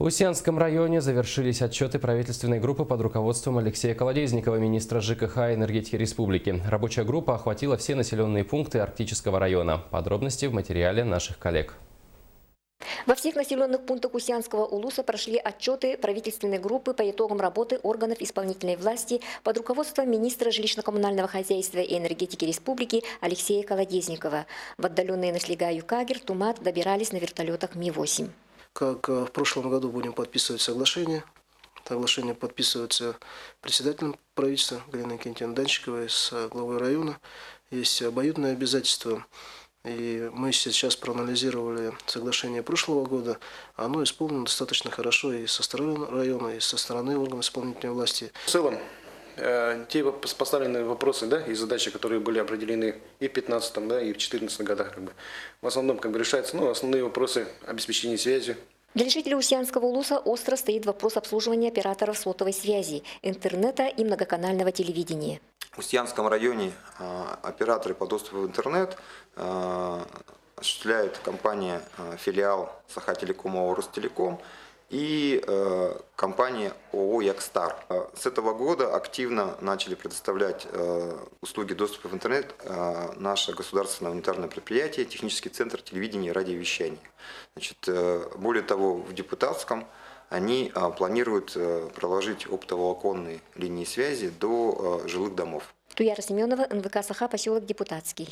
В Устьянском районе завершились отчеты правительственной группы под руководством Алексея Колодезникова, министра ЖКХ и энергетики республики. Рабочая группа охватила все населенные пункты Арктического района. Подробности в материале наших коллег. Во всех населенных пунктах Устьянского улуса прошли отчеты правительственной группы по итогам работы органов исполнительной власти под руководством министра жилищно-коммунального хозяйства и энергетики республики Алексея Колодезникова. В отдаленные наслега Юкагер, Тумат добирались на вертолетах Ми-8. Как в прошлом году будем подписывать соглашение. Соглашение подписывается председателем правительства Галиной Кентьевной Данчиковой с главой района. Есть обоюдное обязательство. И мы сейчас проанализировали соглашение прошлого года. Оно исполнено достаточно хорошо и со стороны района, и со стороны органов исполнительной власти. В целом, те поставленные вопросы, да, и задачи, которые были определены и в 2015, да, и в 2014 годах, в основном решаются, основные вопросы обеспечения связи. Для жителей Устьянского улуса остро стоит вопрос обслуживания операторов сотовой связи, интернета и многоканального телевидения. В Устьянском районе операторы по доступу в интернет осуществляет компания филиал Сахателеком ООО «Ростелеком» и компания ООО «Якстар». С этого года активно начали предоставлять услуги доступа в интернет наше государственное унитарное предприятие «Технический центр телевидения и радиовещания». Более того, в депутатском они планируют проложить оптоволоконные линии связи до жилых домов. Туяра Семенова, НВК «Саха», поселок Депутатский.